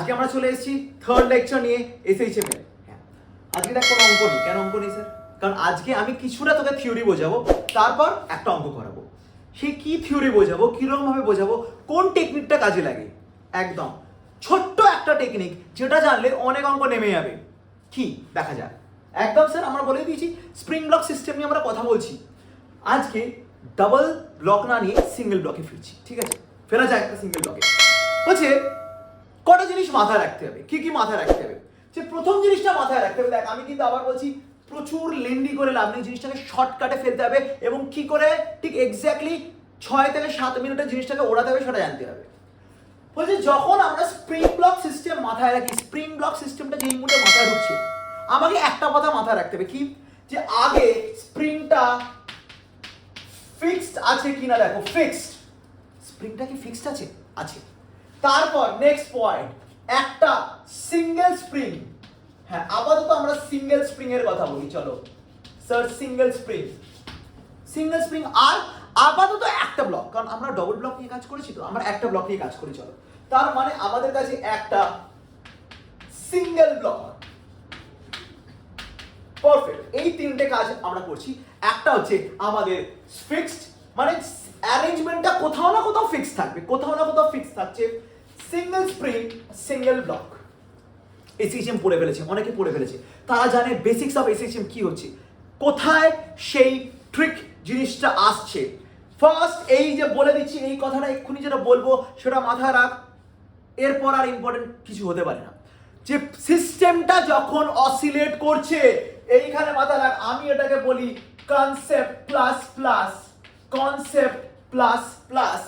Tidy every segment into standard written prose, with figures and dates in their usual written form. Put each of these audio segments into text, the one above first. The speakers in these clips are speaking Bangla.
আজকে আমরা চলে এসেছি থার্ড লেকচার নিয়ে এসএইচএম এর। আজকে দেখ কোনো অঙ্ক নেই। কেন অঙ্ক নেই স্যার? কারণ আজকে আমি কিছুটা তোকে থিওরি বোঝাবো, তারপর একটা অঙ্ক করাবো। সে কি থিওরি বোঝাবো, কিরকম ভাবে বোঝাবো, কোন টেকনিকটা কাজে লাগে, একদম ছোট্ট একটা টেকনিক যেটা জানলে অনেক অঙ্ক নেমে যাবে। কি দেখা যাক। একদম স্যার আমরা বলে দিয়েছি স্প্রিং ব্লক সিস্টেম নিয়ে আমরা কথা বলছি। আজকে ডাবল ব্লক না নিয়ে সিঙ্গেল ব্লকে ফিরছি, ঠিক আছে? ফেরা যায় একটা সিঙ্গেল ব্লকে। বলছে কটা জিনিস মাথায় রাখতে হবে। কি কি মাথায় রাখতে হবে? যে প্রথম জিনিসটা মাথায় রাখতে হবে, দেখ আমি কিন্তু আবার বলছি প্রচুর লেন্দি করে লাভ নেই, জিনিসটাকে শর্টকাটে ফেলতে হবে এবং কি করে ঠিক এক্স্যাক্টলি 6 থেকে 7 মিনিটে জিনিসটাকে ওড়াতে হবে সেটা জানতে হবে। বলছে যখন আমরা স্প্রিং ব্লক সিস্টেম মাথায় রাখি, স্প্রিং ব্লক সিস্টেমটা যেই মুহূর্তে মাথায় ঢুকছে, আমাকে একটা কথা মাথায় রাখতে হবে, কি যে আগে স্প্রিংটা ফিক্সড আছে কিনা দেখো। ফিক্সড স্প্রিংটা কি ফিক্সড আছে? আছে। তারপর নেক্সট পয়েন্ট, একটা সিঙ্গেল স্প্রিং। হ্যাঁ, আপাতত আমরা সিঙ্গেল স্প্রিং এর কথা বলি। চলো sir, single spring, single spring আর আপাতত একটা ব্লক, কারণ আমরা ডবল ব্লক নিয়ে কাজ করেছি, তো আমরা একটা ব্লক নিয়ে কাজ করি। চলো, তার মানে আমাদের কাছে একটা সিঙ্গেল ব্লক। পারফেক্ট। এই তিনটে কাজ আমরা করছি। একটা হচ্ছে আমাদের ফিক্সড, মানে অ্যারেঞ্জমেন্টটা কোথাও না কোথাও ফিক্স থাকবে, কোথাও না কোথাও ফিক্স থাকছে। Single spring, single block. SHM পড়ে ফেলেছে, অনেকে পড়ে ফেলেছে, তারা জানে বেসিক্স অফ এসএইচএম কি হচ্ছে, কোথায় সেই ট্রিক জিনিসটা আসছে। ফার্স্ট এই যে বলে দিচ্ছি, এই কথাটা এক্ষুনি যেটা বলবো সেটা মাথায় রাখ, এরপর আর ইম্পর্টেন্ট কিছু হতে পারে না। যে সিস্টেমটা যখন অসিলেট করছে, এইখানে মাথায় রাখ, আমি এটাকে বলি concept plus plus, concept plus plus.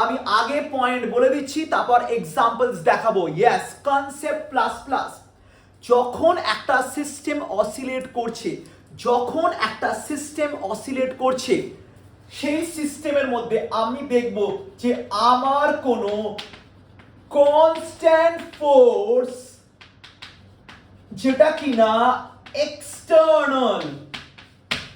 আমি আগে পয়েন্ট বলে দিচ্ছি, তারপর এক্সাম্পলস দেখাবো। Yes, concept plus plus. যখন একটা সিস্টেম অসিলেট করছে, যখন একটা সিস্টেম অসিলেট করছে, সেই সিস্টেমের মধ্যে আমি দেখব যে আমার কোনো কনস্ট্যান্ট ফোর্স যেটা কিনা এক্সটার্নাল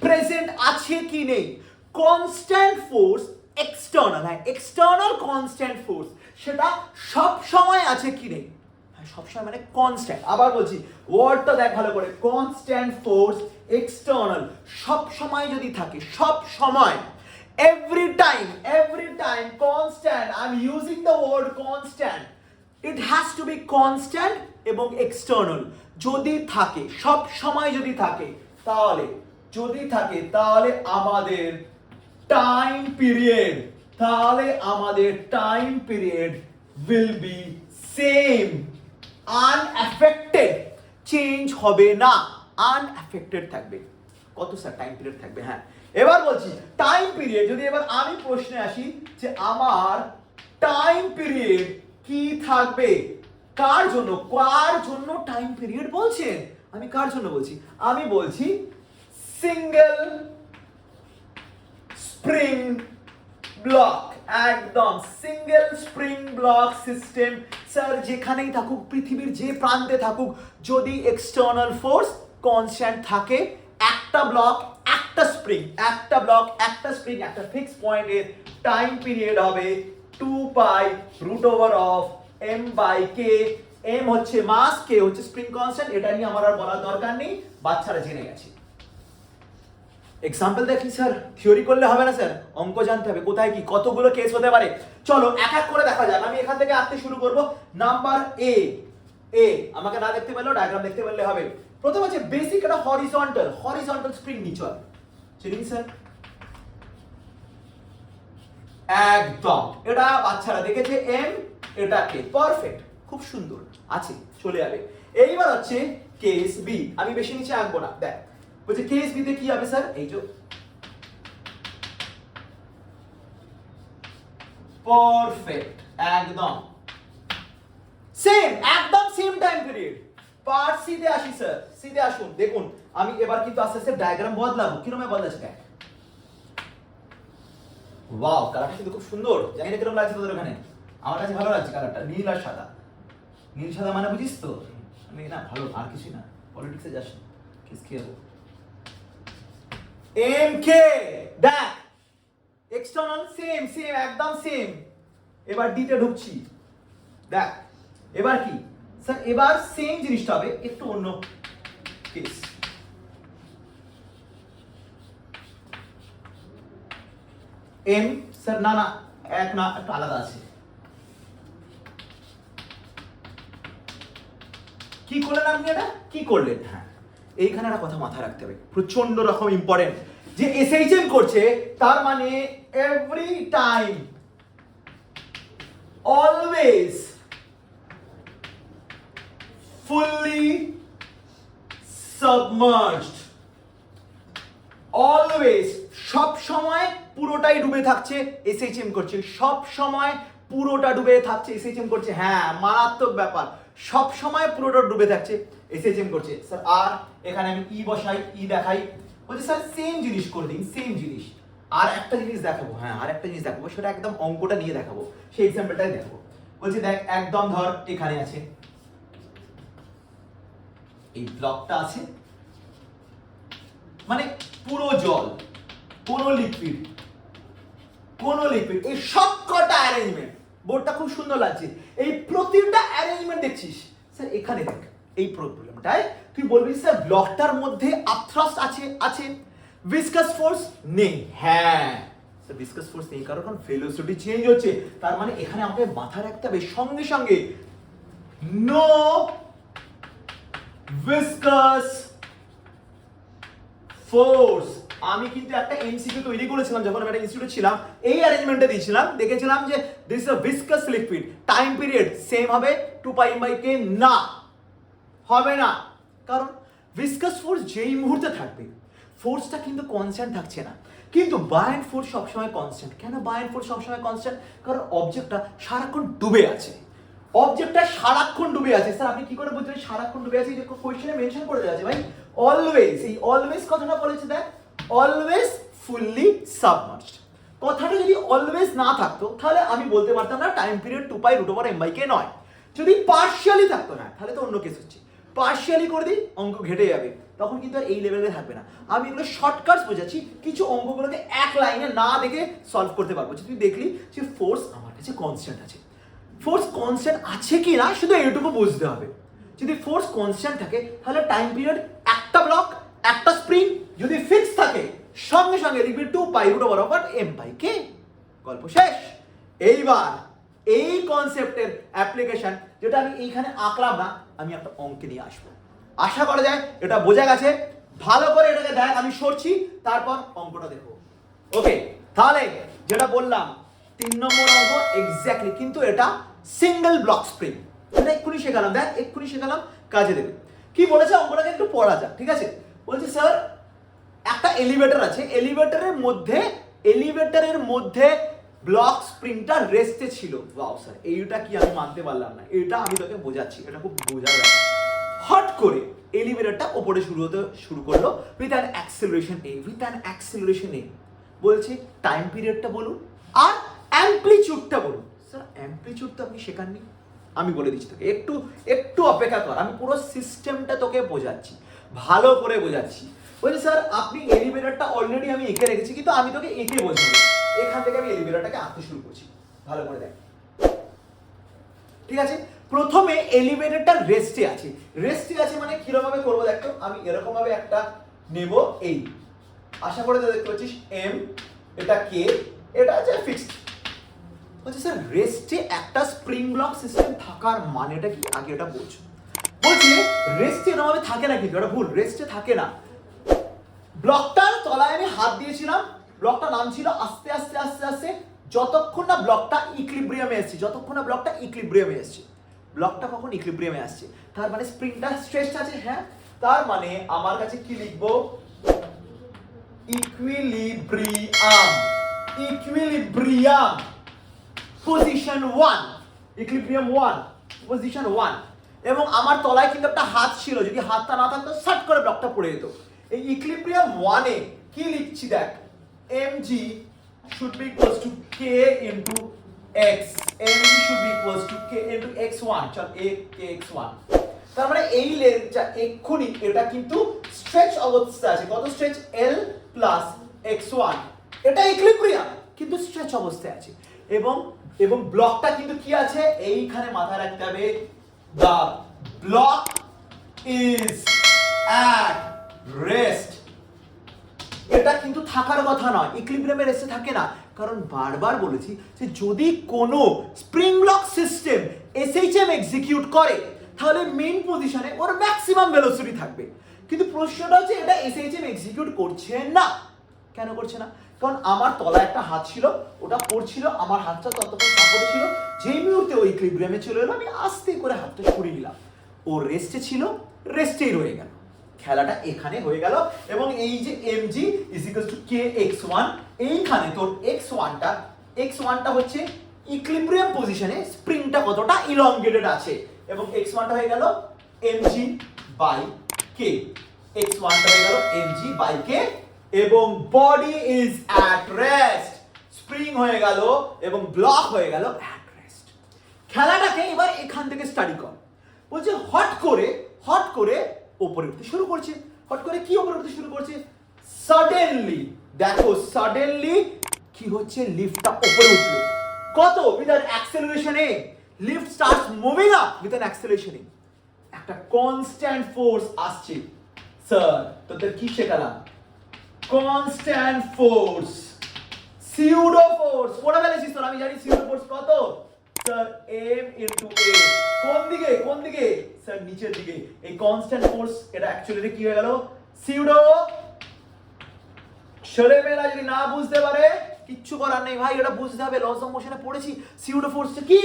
প্রেজেন্ট আছে কি নেই। কনস্ট্যান্ট ফোর্স এক্সটার্নাল, হ্যাঁ এক্সটার্নাল কনস্ট্যান্ট ফোর্স সেটা সব সময় আছে কি নেই। হ্যাঁ সবসময় মানে কনস্ট্যান্ট। আবার বলছি ওয়ার্ডটা দেখ ভালো করে, কনস্ট্যান্ট ফোর্স এক্সটার্নাল সব সময় যদি থাকে, সব সময়, every time constant, I'm using the word constant, it has to be constant এবং external যদি থাকে, সব সময় যদি থাকে, তাহলে যদি থাকে তাহলে আমাদের টাইম পিরিয়ড, তাহলে আমাদের time period will be same, unaffected, change হবে না, unaffected থাকবে। কত স্যার টাইম পিরিয়ড থাকবে? হ্যাঁ, এবার বলছি টাইম পিরিয়ড যদি, এবার আমি প্রশ্নে আসি যে আমার টাইম পিরিয়ড কি থাকবে, কার জন্য, কার জন্য টাইম পিরিয়ড বলছেন? আমি কার জন্য বলছি? আমি বলছি সিঙ্গেল স্প্রিং ব্লক। একদম single spring block system. Sir যেখানেই থাকুক, পৃথিবীর যে প্রান্তে থাকুক, যদি এক্সটার্নাল ফোর্স কনস্ট্যান্ট থাকে, একটা ব্লক, একটা স্প্রিং, একটা ব্লক, একটা স্প্রিং, একটা ফিক্স পয়েন্টের টাইম পিরিয়ড হবে 2 pi root over of m by k। m হচ্ছে মাস, k হচ্ছে স্প্রিং কনস্ট্যান্ট। এটা নিয়ে আমার আর বলার দরকার নেই, বাচ্চারা জেনে গেছে। এক্সাম্পল দেখি স্যার, থিওরি করলে হবে না স্যার, অঙ্ক জানতে হবে কোথায় কি কতগুলো কেস হতে পারে। চলো এক এক করে দেখা যাক। আমি এখান থেকে আঁকতে শুরু করব। নাম্বার এ, আমাকে না দেখতে পারলেও ডায়াগ্রাম দেখতে পারলে হবে। প্রথম হচ্ছে বেসিক একটা হরিজন্টাল স্প্রিং নিচল চিনি স্যার, একদম এটা বাচ্চারা দেখেছে, এম এটা কে, পারফেক্ট, খুব সুন্দর আছে, চলে যাবে। এইবার হচ্ছে কেস বি, আমি বেশি নিচে আঁকবো না। দেখ বলছে কেস বি তে কি হবে স্যার, এই যে পারফেক্ট, একদম সেম, একদম same time period. Part C তে আসি স্যার, সি তে আসুন। দেখুন আমি এবার কিন্তু আস্তে আস্তে ডায়াগ্রাম বদলাবো। কিরকম বদলাচ্ছে দেখ, ওয়াও কালারটা কিন্তু খুব সুন্দর, জানি না কিরকম লাগছে তোদের ওখানে, আমার কাছে ভালো লাগছে কালারটা, নীল আর সাদা। নীল সাদা মানে বুঝিস তো, আমি না ভালো আর কিছু না, পলিটিক্সে যাস না, কিস খেলবো। এম কে দেখ এক্সটার্নাল সেম সেম, একদম সেম। এবার ডি তে ঢুকছি, দেখ এবার কি স্যার এবার সেম জিনিসটা হবে একটু অন্য কেস। এম স্যার না না এক না একটু আলাদা আছে। কি করলেন আপনি এটা কি করলেন? হ্যাঁ এইখানে একটা কথা মাথায় রাখতে হবে প্রচন্ড রকম ইম্পর্টেন্ট, যে এসএইচএম করছে তার মানে every time always fully submerged, always সব সময় পুরোটাই ডুবে থাকছে এসএইচএম করছে, সব সময় পুরোটা ডুবে থাকছে এসএইচএম করছে। হ্যাঁ মারাত্মক ব্যাপার, সব সময় পুরোটা ডুবে থাকছে এসএইচএম করছে। স্যার আর এখানে আমি ই বসাই ই দেখাই, বলছি স্যার সেম জিনিস করে দিন সেম জিনিস। আর একটা জিনিস দেখাবো, হ্যাঁ আর একটা জিনিস দেখাবো, সেটা একদম অঙ্কটা নিয়ে দেখাবো, সেই এক্সাম্পলটাই দেখাবো। বলছি দেখ একদম ধর এখানে আছে এই ব্লকটা আছে, মানে পুরো জল কোনো লিকুইড এই সবকটা অ্যারেঞ্জমেন্ট, বোর্ডটা খুব সুন্দর লাগছে, এই প্রতিটা অ্যারেঞ্জমেন্ট দেখছিস। স্যার এখানে দেখ এই প্রবলেমটায় তুই বলবি স্যার ব্লকটার মধ্যে আপথ্রাস্ট আছে ভিসকাস ফোর্স নেই। হ্যাঁ স্যার ভিসকাস ফোর্স নেই কারণ ভেলোসিটি চেঞ্জ হচ্ছে, তার মানে এখানে আমাকে মাথায় রাখতে হবে সঙ্গে সঙ্গে নো viscous force। আমি কিন্তু একটা এমসিকিউ তৈরি করেছিলাম যখন আমি একটা ইনস্টিটিউটে ছিলাম, এই অ্যারেঞ্জমেন্টে দিয়েছিলাম, দেখেছিলাম যে this is a viscous liquid, time period same হবে 2πm/k না, হবে না, কারণ ভিসকাস ফোর্স যেই মুহূর্তে থাকবে ফোর্সটা কিন্তু কনস্ট্যান্ট থাকছে না, কিন্তু বায়ান্ট ফোর্স সবসময় কনস্ট্যান্ট। কেন বায়ান্ট ফোর্স সবসময় কনস্ট্যান্ট? কারণ অবজেক্টটা সারাক্ষণ ডুবে আছে, অবজেক্টটা সারাক্ষণ ডুবে আছে। স্যার আপনি কি করে বুঝলেন সারাক্ষণ ডুবে আছে? যে কোশ্চেনে মেনশন করে দেওয়া আছে ভাই অলওয়েজ, এই অলওয়েজ কথাটা বলেছে দেখ অলওয়েজ ফুললি সাবমার্জড। কথাটা যদি অলওয়েজ না থাকতো তাহলে আমি বলতে পারতাম না টাইম পিরিয়ড 2π√m/k নয়। যদি পার্শিয়ালি থাকতো না তাহলে তো অন্য কেস হচ্ছে, পার্শিয়ালি করে দিই অঙ্ক ঘেটে যাবে, তখন কিন্তু আর এই লেভেলে থাকবে না। আমি এগুলো শর্টকাটস বোঝাচ্ছি, কিছু অঙ্কগুলোকে এক লাইনে না দেখে সলভ করতে পারবো। তুই দেখলি যে ফোর্স আমার কাছে কনস্ট্যান্ট আছে, ফোর্স কনস্ট্যান্ট আছে কি না শুধু এইটুকু বুঝতে হবে। যদি ফোর্স কনস্ট্যান্ট থাকে তাহলে টাইম পিরিয়ড একটা ব্লক একটা স্প্রিং যদি ফিক্স থাকে সঙ্গে সঙ্গে লিখবি 2π√m/k, গল্প শেষ। এইবার এই কনসেপ্টের অ্যাপ্লিকেশন যেটা আমি এইখানে আঁকলাম না, আমি একটা অঙ্কে নিয়ে আসবো, আশা করা যায় এটা বোঝা গেছে। ভালো করে এটাকে দেখ, আমি সরছি তারপর অঙ্কটা দেখো। ওকে তাহলে যেটা বললাম 3 নম্বর অঙ্ক এক্স্যাক্টলি, কিন্তু এটা সিঙ্গেল ব্লক স্প্রিং, এটা এক্ষুনি শেখালাম, দেখ এক্ষুনি শেখালাম, কাজে দেবে। কি বলেছে অঙ্কটাকে একটু পড়া যাক, ঠিক আছে? বলছে স্যার একটা এলিভেটর আছে, এলিভেটরের মধ্যে ব্লক স্প্রিংটা রেস্টে ছিল। ওয়াও স্যার এইটা কি আমি মানতে পারলাম না, এটা আমি তোকে বোঝাচ্ছি, এটা খুব বোঝার ব্যাপার। হট করে এলিভেটরটা উপরে শুরু করলো উইথ অ্যান অ্যাক্সেলারেশন এ, বলছে টাইম পিরিয়ডটা বলুন আর অ্যামপ্লিটিউডটা বলুন। স্যার অ্যামপ্লিটিউড তো আপনি শেখাননি, আমি বলে দিচ্ছি তোকে, একটু অপেক্ষা কর, আমি পুরো সিস্টেমটা তোকে বোঝাচ্ছি, ভালো করে বোঝাচ্ছি। বলছি স্যার আপনি এলিভেটরটা অলরেডি আমি এঁকে রেখেছি, কিন্তু আমি তোকে এঁকে বলছি, এখান থেকে আমি এলিভেটরটাকে আঁকতে শুরু করছি, ভালো করে দেখ, ঠিক আছে? প্রথমে এলিভেটরটা রেস্টে আছে মানে কিরকম ভাবে করবো দেখো, আমি এরকম ভাবে একটা নেব, এই আশা করে দেখতে পাচ্ছিস এম, এটা কে, এটা আছে ফিক্সড। বলছি স্যার রেস্টে একটা স্প্রিং ব্লক সিস্টেম থাকার মানেটা কি, আগে এটা বোঝো। বলছি রেস্টে এরকম ভাবে থাকে না, কিন্তু এটা ভুল, রেস্টে থাকে না। ব্লকটার তলায় আমি হাত দিয়েছিলাম, ব্লকটা নামছিল আস্তে আস্তে আস্তে আস্তে, যতক্ষণ না ব্লকটা ইকুইলিব্রিয়ামে আসছে, ব্লকটা কখন ইকুইলিব্রিয়ামে আসছে, তার মানে স্প্রিংটা স্ট্রেচড আছে। হ্যাঁ তার মানে আমার কাছে কি লিখবো, ইকুইলিব্রিয়াম পজিশন 1, ইকুইলিব্রিয়াম 1 পজিশন 1, এবং আমার তলায় কিন্তু একটা হাত ছিল, যদি হাতটা না থাকতো শর্ট করে ব্লকটা পড়ে যেত। এই ইকুইলিব্রিয়াম 1 এ কি লিখছি দেখ, mg should be equals to k into x, mg should be equals to k into x1, চল a k x1। তার মানে এই লেন্থটা এক্ষুনি এটা কিন্তু স্ট্রেচ অবস্থায় আছে, কত স্ট্রেচ, l plus x1, এটা ইকুইলিব্রিয়াম কিন্তু স্ট্রেচ অবস্থায় আছে, এবং ব্লকটা কিন্তু কি আছে এইখানে মাথায় রাখতে হবে, ব্লক ইজ অ্যাট রেস্ট। এটা কিন্তু থাকার কথা নয়, ইকুইলিব্রিয়ামে রেস্টে থাকে না, কারণ বারবার বলেছি যে যদি কোনো spring lock system SHM execute করে তাহলে মেইন পজিশনে ওর ম্যাক্সিমাম ভেলোসিটি থাকবে। কিন্তু প্রশ্নটা হচ্ছে এটা এসএইচএম এক্সিকিউট করছে না। কেন করছে না? কারণ আমার তলা একটা হাত ছিল, ওটা পড়ছিল, আমার হাতটা ততক্ষণ সাপোর্টে ছিল, যেই মুহূর্তে ওই ইকুইলিব্রিয়ামে চলে এলো আমি আস্তে করে হাতটা সরিয়ে নিলাম, ও রেস্টে ছিল, রেস্টেই রয়ে গেল, খেলাটা এখানে হয়ে গেল। এবং এই যে mg is equals to kx1, এইখানে তোর x1টা হচ্ছে ইকুইলিব্রিয়াম পজিশনে স্প্রিংটা কতটা ইলংগেটেড আছে, এবং x1টা হয়ে গেল mg বাই k, x1টা হয়ে গেল mg বাই k, এবং body is at rest, spring হয়ে গেল এবং ব্লক হয়ে গেল অ্যাট রেস্ট। খেলাটাকে এবার এখান থেকে স্টাডি কর। বলছে হট করে উপরে উঠতে শুরু করছে। হট করে কি উপরে উঠতে শুরু করছে? সাডেনলি, দেখো সাডেনলি কি হচ্ছে, লিফটটা উপরে উঠলো। কত? With an acceleration A, lift starts moving up with an acceleration A. একটা কনস্ট্যান্ট ফোর্স আসছে। স্যার তোদের কি শেখালাম? কনস্ট্যান্ট ফোর্স, সিউডো ফোর্স পড়ে ফেলেছিস তোর, আমি জানি সিউডো ফোর্স কত। স্যার m ইনটু a, কোন দিকে? স্যার নিচের দিকে। এই কনস্ট্যান্ট ফোর্স এটা অ্যাকচুয়ালি কি হয়ে গেল? সিউডো। ছেলেমেয়েরা যদি না বুঝতে পারে কিচ্ছু করার নেই ভাই, এটা বুঝতে হবে, লস অফ মোশনে পড়েছি। সিউডো ফোর্সটা কি?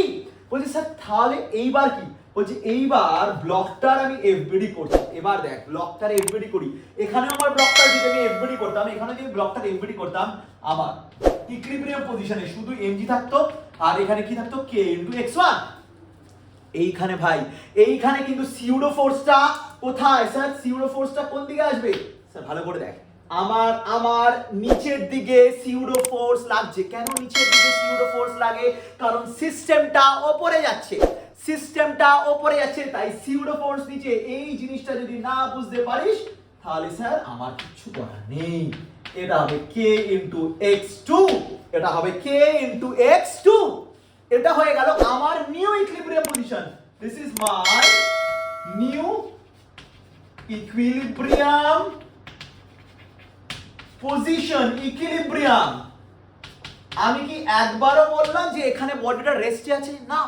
বলছি স্যার তাহলে এইবার কি? বলছি এইবার ব্লকটার আমি এফবিডি করছি। এবার দেখ ব্লকটার এফবিডি করি, এখানে আমার ব্লকটার যদি আমি এফবিডি করতাম, এখানে যদি ব্লকটার এফবিডি করতাম, আমার ইকুইলিব্রিয়াম পজিশনে শুধু mg থাকতো, আর এখানে কি থাকতো? k into x1। এইখানে ভাই, এইখানে কিন্তু সিউডো ফোর্সটা কোথায়? স্যার সিউডো ফোর্সটা কোন দিকে আসবে? স্যার ভালো করে দেখ, আমার নিচের দিকে সিউডো ফোর্স লাগছে। কেন নিচের দিকে সিউডো ফোর্স লাগে? কারণ সিস্টেমটা উপরে যাচ্ছে, তাই সিউডো ফোর্স নিচে। এই জিনিসটা যদি না বুঝতে পারিস তাহলে স্যার আমার কিছু করার নেই। এটা হবে k ইনটু x2, এটা হবে k ইনটু x2। এটা হয়ে গেল আমার new equilibrium position. This is my new equilibrium position, equilibrium. আমি কি একবারও বললাম যে এখানে বডিটা রেস্টে আছে? না,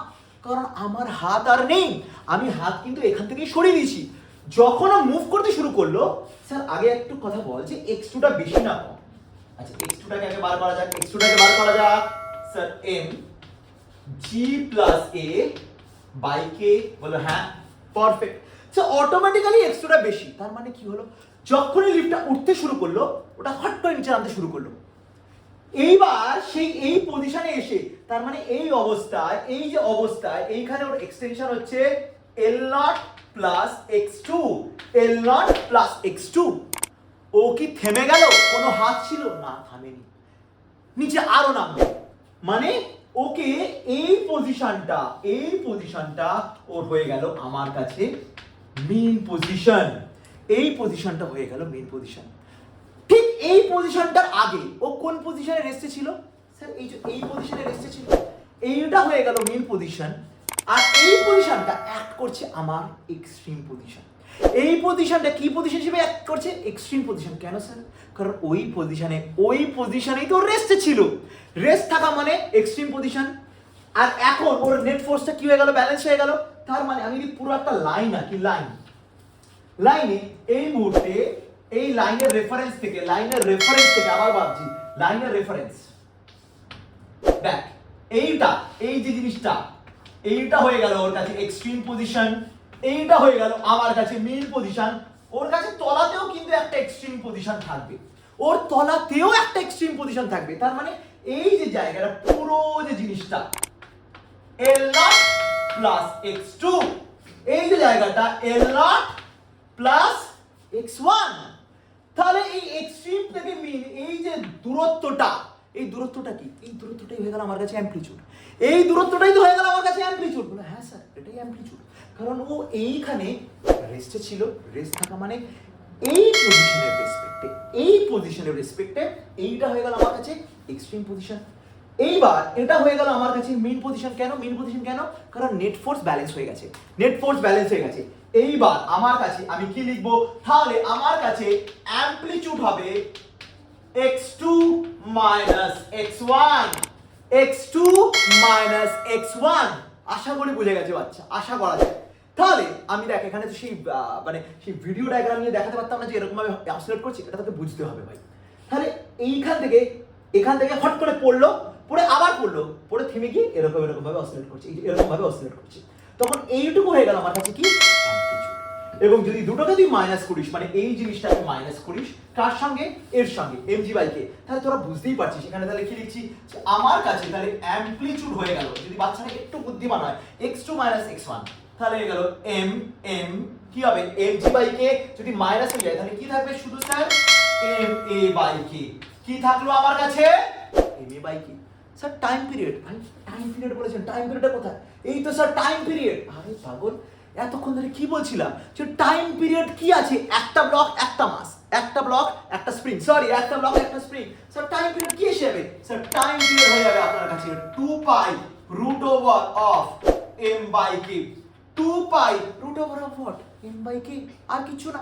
কারণ আমার হাত আর নেই, আমি হাত কিন্তু এখান থেকেই সরিয়ে দিয়েছি। যখন ও মুভ করতে শুরু করলো, স্যার আগে একটু কথা বল যে x2টা বেশি না কম? আচ্ছা x2টাকে আগে বার করা যাক, sir m g plus a by k, বলো হ্যাঁ, পারফেক্ট। সো অটোমেটিক্যালি x2টা বেশি, তার মানে কি হলো? যখনই লিফটটা উঠতে শুরু করলো, ওটা হট করে নিচে নামতে শুরু করলো। এইবার সেই এই পজিশনে এসে, তার মানে এই অবস্থায়, এইখানে ওর এক্সটেনশন হচ্ছে L0 plus x2, L0 plus x2। ও কি থেমে গেল? কোনো হাত ছিল না, থামেনি, নিচে আরো নামবে। মানে ওকে এই পজিশনটা ওর হয়ে গেল আমার কাছে মেইন পজিশন। এই পজিশনটা হয়ে গেল মেইন পজিশন। ঠিক এই পজিশনটার আগে ও কোন পজিশনে রেস্টে ছিল? স্যার এই পজিশনে রেস্টে ছিল। এইটা হয়ে গেল মেইন পজিশন, আর এই পজিশনটা অ্যাক্ট করছে আমার এক্সট্রিম পজিশন। এই পজিশনটা কি পজিশন হিসেবে অ্যাক্ট করছে? Extreme position. কেন স্যার? কারণ ওই পজিশনেই তো রেস্টে ছিল। রেস্ট থাকা মানে এক্সট্রিম পজিশন। আর এখন ওর নেট ফোর্সটা কি হয়ে গেল? ব্যালেন্স হয়ে গেল। তার মানে আমি যদি পুরো একটা লাইনে এই মুহূর্তে এই লাইনের রেফারেন্স থেকে আবার ভাবছি, লাইনের রেফারেন্স দেখ, এই যে জিনিসটা, এইটা হয়ে গেল ওর কাছে এক্সট্রিম পজিশন, এইটা হয়ে গেল আমার কাছে মেইন পজিশন। ওর কাছে তলাতেও কিন্তু একটা এক্সট্রিম পজিশন থাকবে, তার মানে এই যে জায়গাটা, পুরো যে জিনিসটা L0 প্লাস x2, এই যে জায়গাটা L0 প্লাস x1। তাহলে এই এক্সট্রিম থেকে মিন, এই যে দূরত্বটা, এই দূরত্বটা কি? এই দূরত্বটাই হয়ে গেল আমার কাছে অ্যামপ্লিটিউড। এই দূরত্বটাই তো হয়ে গেল আমার কাছে অ্যামপ্লিটিউড। বলে হ্যাঁ স্যার এটাই অ্যামপ্লিটিউড, কারণ ও এইখানে রেস্টে ছিল। রেস্ট থাকা মানে এই পজিশনের রেসপেক্টে এইটা হয়ে গেল আমার কাছে এক্সট্রিম পজিশন। এইবার এটা হয়ে গেল আমার কাছে মেইন পজিশন। কেন মেইন পজিশন? কেন? কারণ নেট ফোর্স ব্যালেন্স হয়ে গেছে। এইবার আমার কাছে আমি কি লিখবো, তাহলে আমার কাছে অ্যামপ্লিটিউড হবে x2 minus x1, x2 minus x1। আশা করি বুঝে গেছে বাচ্চা, আশা করা যায়। তাহলে আমি দেখ এখানে তো সেই মানে সেই ভিডিও ডায়াগ্রাম নিয়ে দেখাতে পারতাম না যে এরকম ভাবে অসিলেট করছি, এটা তোকে বুঝতে হবে ভাই। তাহলে এখান থেকে হট করে পড়লো, পড়ে আবার পড়লো, পড়ে থেমে গিয়ে এরকম ভাবে অসিলেট করছে, এরকম ভাবে অসিলেট করছে। তখন এইটুকু হয়ে গেল আমার কাছে কি অ্যামপ্লিটিউড। এবং যদি দুটোকে তুই মাইনাস করিস, মানে এই জিনিসটাকে মাইনাস করিস কার সঙ্গে, এর সঙ্গে mg/k, তাহলে তোরা বুঝতেই পারছিস এখানে তাহলে কি লিখছি যে আমার কাছে তাহলে অ্যামপ্লিটিউড হয়ে গেল, যদি বাচ্চাটা একটু বুদ্ধিমান হয়, x2 x1, তাহলে হয়ে গেল m কি হবে mg/k, যদি মাইনাস হয়ে যায় তাহলে কি থাকবে শুধু স্যার ma/k, কি থাকলো আমার কাছে ma/k। স্যার টাইম পিরিয়ড, ভাই টাইম পিরিয়ড বলেছেন, টাইম পিরিয়ডটা কোথায়, এই তো স্যার টাইম পিরিয়ড। আরে পাগল, এতক্ষণ ধরে কি বলছিলাম যে টাইম পিরিয়ড কি আছে, একটা ব্লক একটা মাস, একটা ব্লক একটা স্প্রিং, সরি একটা ব্লক একটা স্প্রিং। স্যার টাইম পিরিয়ড কি হিসেবে, স্যার টাইম পিরিয়ড হয়ে যাবে আপনার কাছে 2 pi root over of m/k, 2 pi root over of what m/k, আর কিছু না।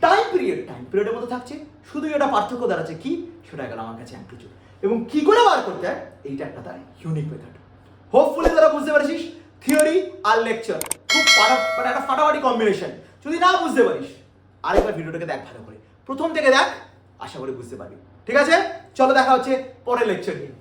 টাইম পিরিয়ডের মধ্যে থাকছে, শুধু এটা পার্থক্য দাঁড়াচ্ছে কি, সেটা গেল আমার কাছে অ্যামপ্লিটিউড। এবং কি করে বার করতে হয়, এইটা একটা তার ইউনিক মেথড। হোপফুলি তারা বুঝতে পারছিস, থিওরি আর লেকচার খুব মানে একটা ফাটাফাটি কম্বিনেশন। যদি না বুঝতে পারিস আরেকবার ভিডিওটাকে দেখ ভালো করে, প্রথম থেকে দেখ, আশা করি বুঝতে পারবি। ঠিক আছে, চলো দেখা হচ্ছে পরের লেকচার নিয়ে।